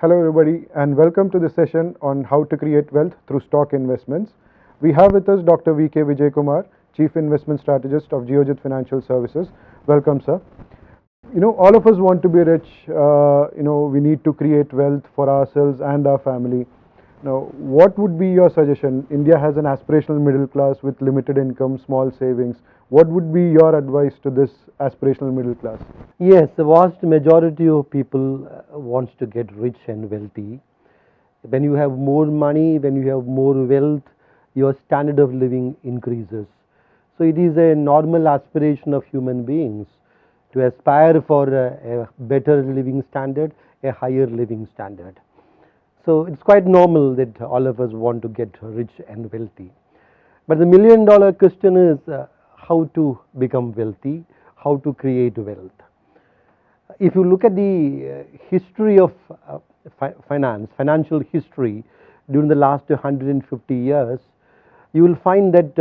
Hello everybody and welcome to the session on how to create wealth through stock investments. We have with us Dr. V.K. Vijayakumar, Chief Investment Strategist of Geojit Financial Services. Welcome, sir. All of us want to be rich. We need to create wealth for ourselves and our family. Now, what would be your suggestion? India has an aspirational middle class with limited income, small savings. What would be your advice to this aspirational middle class? Yes, the vast majority of people wants to get rich and wealthy. When you have more money, when you have more wealth, your standard of living increases. So it is a normal aspiration of human beings to aspire for a better living standard, a higher living standard. So it's quite normal that all of us want to get rich and wealthy. But the $1,000,000 question is how to become wealthy, how to create wealth. If you look at the history of financial history during the last 150 years, you will find that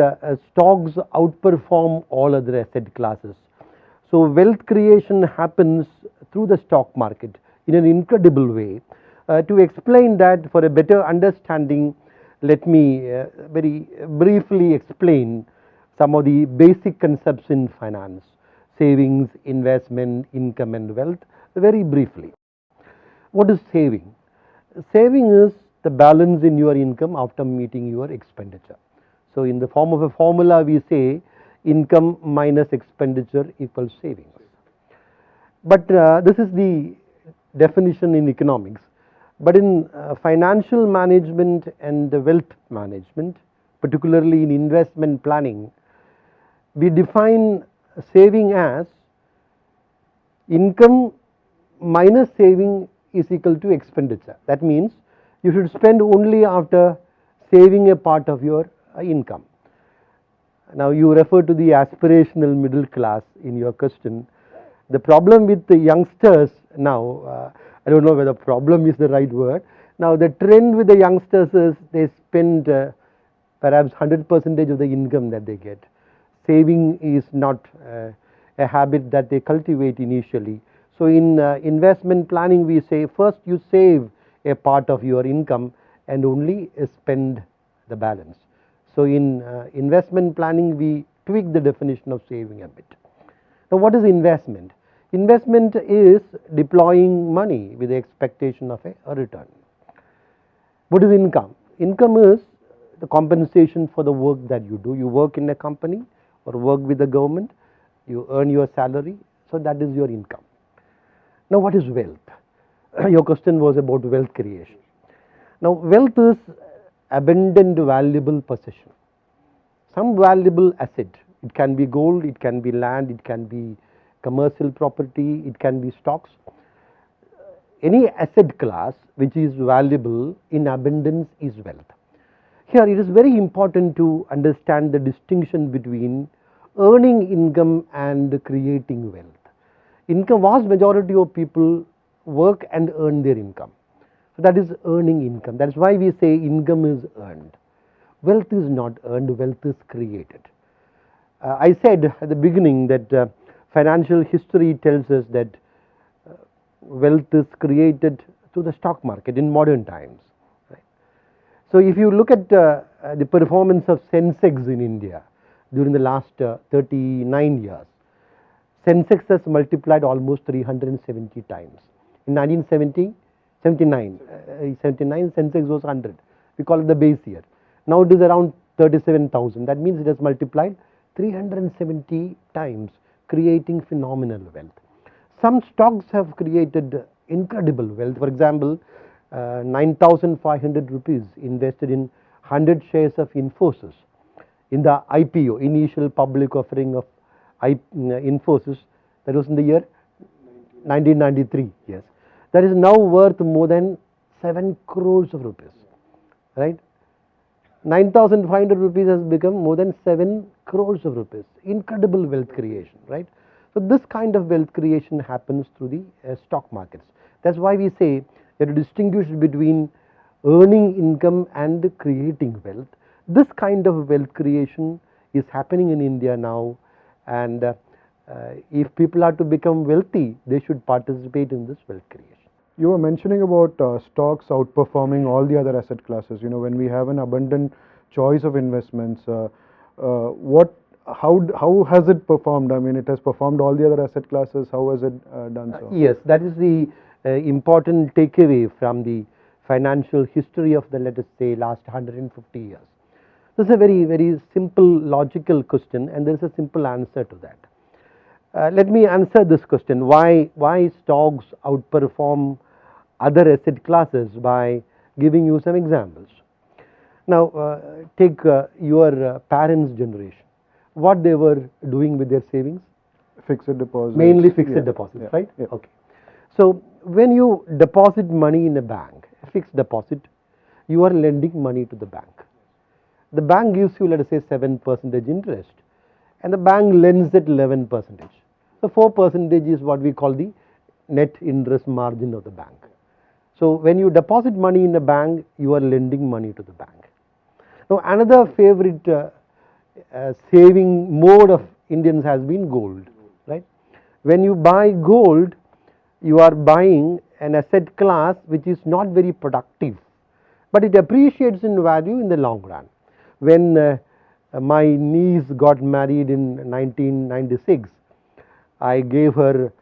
stocks outperform all other asset classes. So wealth creation happens through the stock market in an incredible way. To explain that for a better understanding, let me very briefly explain some of the basic concepts in finance: savings, investment, income and wealth, very briefly. What is saving? Saving is the balance in your income after meeting your expenditure. So in the form of a formula we say income minus expenditure equals savings. But this is the definition in economics. But in financial management and wealth management, particularly in investment planning, we define saving as income minus saving is equal to expenditure. That means you should spend only after saving a part of your income. Now you refer to the aspirational middle class in your question. The problem with the youngsters now, I don't know whether problem is the right word. Now the trend with the youngsters is they spend perhaps 100% of the income that they get. Saving is not a habit that they cultivate initially. So in investment planning we say first you save a part of your income and only spend the balance. So in investment planning we tweak the definition of saving a bit. Now what is investment? Investment is deploying money with the expectation of a return. What is income? Income is the compensation for the work that you do. You work in a company or work with the government, you earn your salary, so that is your income. Now what is wealth? Your question was about wealth creation. Now wealth is abundant valuable possession, some valuable asset. It can be gold, it can be land, it can be commercial property, it can be stocks. Any asset class which is valuable in abundance is wealth. Here it is very important to understand the distinction between earning income and creating wealth. Income, vast majority of people work and earn their income. So that is earning income. That is why we say income is earned. Wealth is not earned, wealth is created. I said at the beginning that financial history tells us that wealth is created through the stock market in modern times. Right? So if you look at the performance of Sensex in India during the last 39 years, Sensex has multiplied almost 370 times. In 1979, Sensex was 100. We call it the base year. Now it is around 37,000. That means it has multiplied 370 times, creating phenomenal wealth. Some stocks have created incredible wealth. For example, 9,500 rupees invested in 100 shares of Infosys in the IPO, initial public offering of Infosys. That was in the year 1993. Yes, that is now worth more than 7 crores of rupees. Right, 9,500 rupees has become more than 7 crores of rupees. Incredible wealth creation, right? So this kind of wealth creation happens through the stock markets. That's why we say that to distinguish between earning income and creating wealth. This kind of wealth creation is happening in India now, and if people are to become wealthy, they should participate in this wealth creation. You were mentioning about stocks outperforming all the other asset classes. When we have an abundant choice of investments, how has it performed? I mean, it has performed all the other asset classes. How has it done so? Yes, that is the important takeaway from the financial history of the, let us say, last 150 years. This is a very, very simple logical question, and there is a simple answer to that. Let me answer this question: why stocks outperform other asset classes, by giving you some examples. Now, take your parents' generation. What they were doing with their savings? Fixed deposits. Mainly fixed deposits, yeah, right? yeah. Okay. So when you deposit money in a bank, a fixed deposit, you are lending money to the bank. The bank gives you, let us say, 7% interest, and the bank lends at 11%. So 4% is what we call the net interest margin of the bank. So when you deposit money in a bank, you are lending money to the bank. Now, another favorite saving mode of Indians has been gold, right? When you buy gold, you are buying an asset class which is not very productive, but it appreciates in value in the long run. When my niece got married in 1996, I gave her,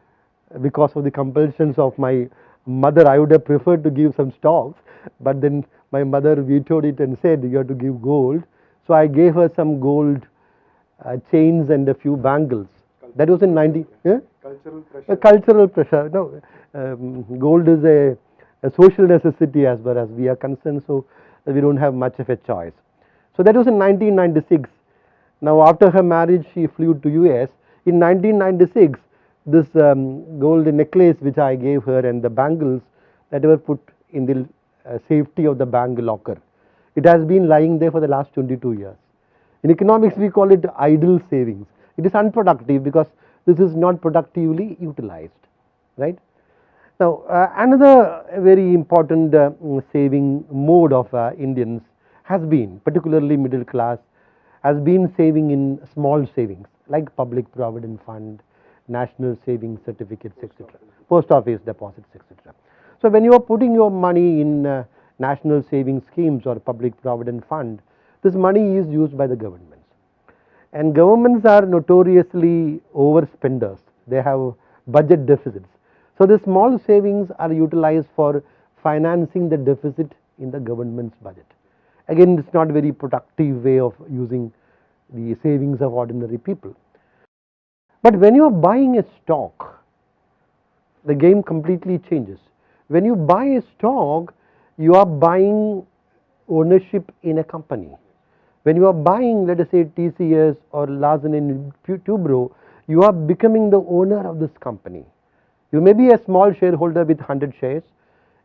because of the compulsions of my mother, I would have preferred to give some stocks, but then my mother vetoed it and said you have to give gold. So I gave her some gold chains and a few bangles. That was in 90. Cultural pressure. Cultural pressure. No, gold is a social necessity as far as we are concerned, so we don't have much of a choice. So that was in 1996. Now, after her marriage, she flew to US. In 1996, this gold necklace which I gave her and the bangles that were put in the safety of the bank locker. It has been lying there for the last 22 years. In economics, we call it idle savings. It is unproductive because this is not productively utilized, right? Now, another very important saving mode of Indians has been, particularly middle class, has been saving in small savings like public provident fund, national savings certificates, etc., post office deposits, etc. So when you are putting your money in national savings schemes or public provident fund, this money is used by the governments, and governments are notoriously overspenders. They have budget deficits. So the small savings are utilized for financing the deficit in the government's budget. Again, it's not very productive way of using the savings of ordinary people. But when you are buying a stock, the game completely changes. When you buy a stock, you are buying ownership in a company. When you are buying, let us say, TCS or Larsen and Toubro, you are becoming the owner of this company. You may be a small shareholder with 100 shares,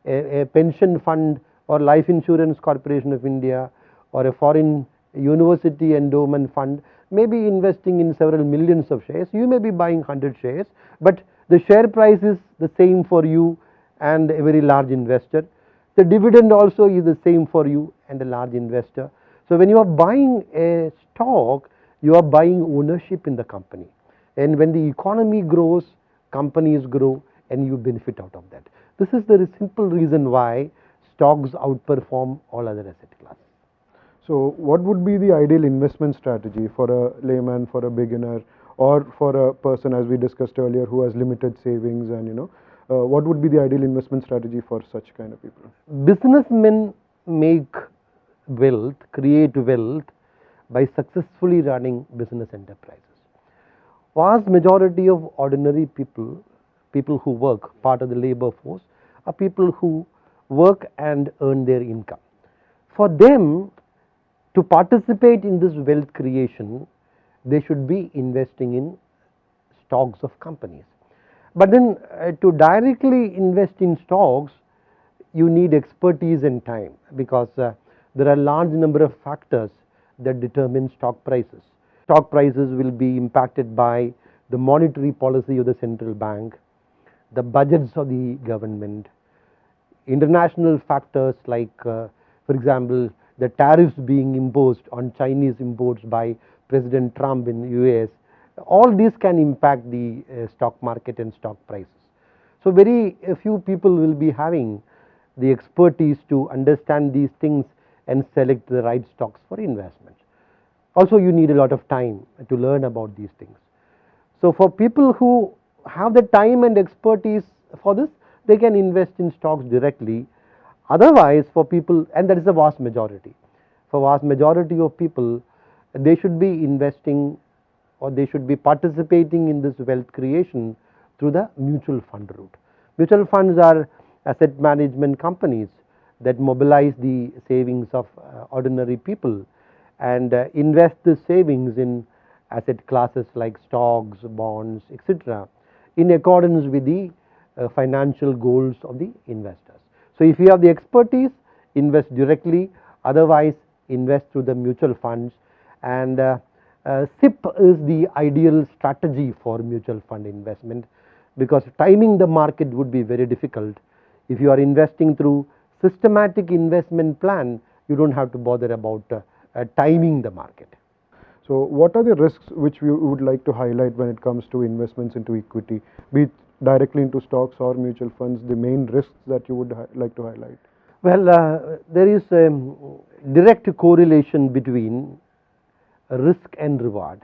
a pension fund or life insurance corporation of India or a foreign university endowment fund may be investing in several millions of shares. You may be buying 100 shares, but the share price is the same for you and a very large investor. The dividend also is the same for you and a large investor. So when you are buying a stock, you are buying ownership in the company. And when the economy grows, companies grow, and you benefit out of that. This is the simple reason why stocks outperform all other asset classes. So what would be the ideal investment strategy for a layman, for a beginner, or for a person, as we discussed earlier, who has limited savings, and what would be the ideal investment strategy for such kind of people? Businessmen make wealth, create wealth by successfully running business enterprises. Vast majority of ordinary people, people who work, part of the labor force, are people who work and earn their income. For them to participate in this wealth creation, they should be investing in stocks of companies. But then to directly invest in stocks, you need expertise and time, because there are large number of factors that determine stock prices. Stock prices will be impacted by the monetary policy of the central bank, the budgets of the government, international factors like, for example, the tariffs being imposed on Chinese imports by President Trump in US. All these can impact the stock market and stock prices. So very few people will be having the expertise to understand these things and select the right stocks for investment. Also, you need a lot of time to learn about these things. So for people who have the time and expertise for this, they can invest in stocks directly. Otherwise, for people, and that is the vast majority, for vast majority of people, they should be investing or they should be participating in this wealth creation through the mutual fund route. Mutual funds are asset management companies that mobilize the savings of ordinary people and invest the savings in asset classes like stocks, bonds, etc., in accordance with the financial goals of the investors. So if you have the expertise, invest directly, otherwise invest through the mutual funds. And SIP is the ideal strategy for mutual fund investment, because timing the market would be very difficult. If you are investing through systematic investment plan, you don't have to bother about timing the market. So what are the risks which you would like to highlight when it comes to investments into equity, be it directly into stocks or mutual funds, the main risks that you would like to highlight? Well, there is a direct correlation between risk and reward.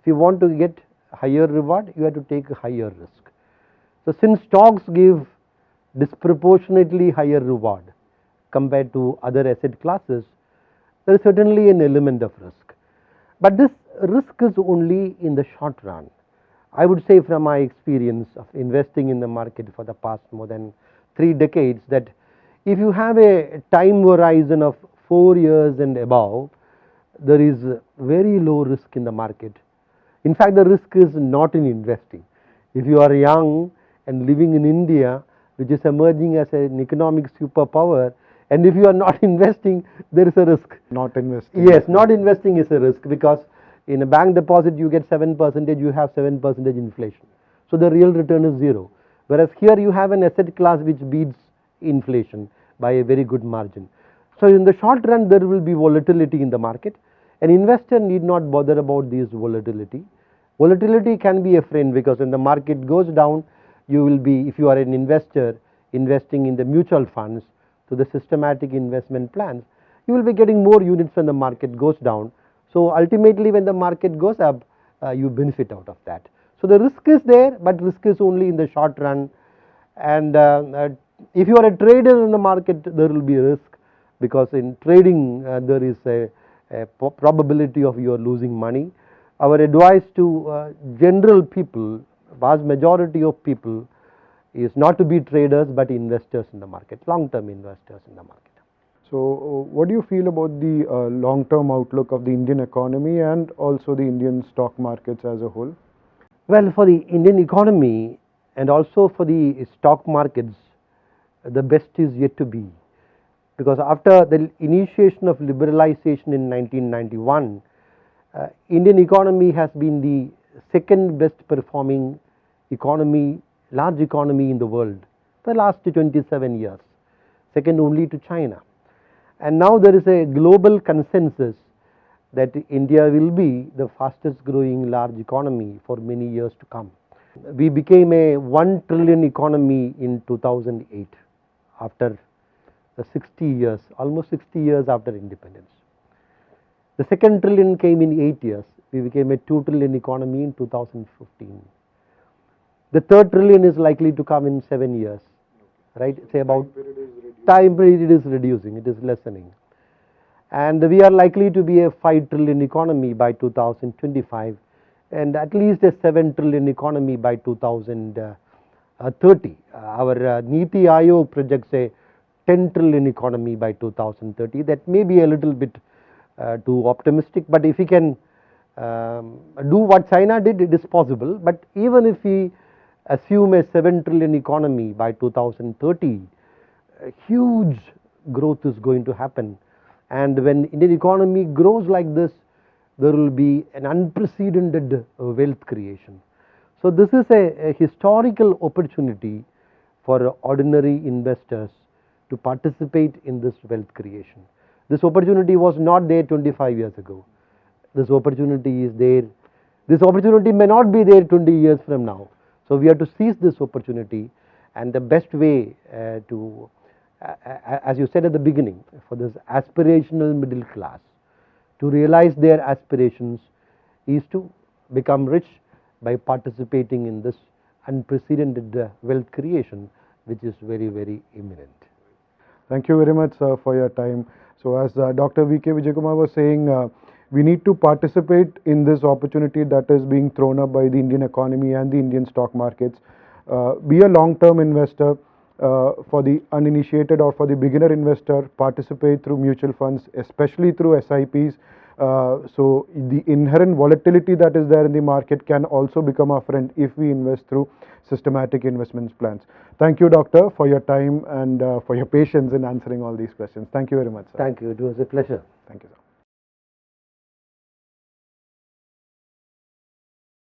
If you want to get higher reward, you have to take a higher risk. So since stocks give disproportionately higher reward compared to other asset classes, there is certainly an element of risk. But this risk is only in the short run. I would say from my experience of investing in the market for the past more than 3 decades, that if you have a time horizon of 4 years and above, there is very low risk in the market. In fact, the risk is not in investing. If you are young and living in India, which is emerging as an economic superpower, and if you are not investing, there is a risk. Not investing. Yes, not investing is a risk, because in a bank deposit you get 7%, you have 7% inflation. So the real return is 0. Whereas here you have an asset class which beats inflation by a very good margin. So in the short run there will be volatility in the market. An investor need not bother about this volatility. Volatility can be a friend, because when the market goes down, you will be, if you are an investor investing in the mutual funds to the systematic investment plans, you will be getting more units when the market goes down. So ultimately when the market goes up, you benefit out of that. So the risk is there, but risk is only in the short run. And if you are a trader in the market, there will be risk, because in trading there is a probability of you are losing money. Our advice to general people, vast majority of people, is not to be traders but investors in the market, long-term investors in the market. So what do you feel about the long-term outlook of the Indian economy and also the Indian stock markets as a whole? Well, for the Indian economy and also for the stock markets, the best is yet to be, because after the initiation of liberalization in 1991, Indian economy has been the second best performing economy, large economy in the world for the last 27 years, second only to China. And now there is a global consensus that India will be the fastest growing large economy for many years to come. We became a 1 trillion economy in 2008, after 60 years, almost 60 years after independence. The second trillion came in 8 years. We became a 2 trillion economy in 2015. The third trillion is likely to come in 7 years, right? Say about time period is reducing, it is lessening. And we are likely to be a 5 trillion economy by 2025, and at least a 7 trillion economy by 2030. Our Niti Aayog projects a 10 trillion economy by 2030. That may be a little bit too optimistic, but if we can do what China did, it is possible. But even if we assume a 7 trillion economy by 2030, a huge growth is going to happen. And when Indian economy grows like this, there will be an unprecedented wealth creation. So this is a historical opportunity for ordinary investors to participate in this wealth creation. This opportunity was not there 25 years ago. This opportunity is there. This opportunity may not be there 20 years from now. So we have to seize this opportunity, And the best way as you said at the beginning, for this aspirational middle class to realize their aspirations is to become rich by participating in this unprecedented wealth creation, which is very, very imminent. Thank you very much, sir, for your time. So as Dr. V.K. Vijayakumar was saying, we need to participate in this opportunity that is being thrown up by the Indian economy and the Indian stock markets. Be a long-term investor. For the uninitiated or for the beginner investor, participate through mutual funds, especially through SIPs. So the inherent volatility that is there in the market can also become our friend if we invest through systematic investments plans. Thank you, Doctor, for your time and for your patience in answering all these questions. Thank you very much, sir. Thank you. It was a pleasure. Thank you, sir.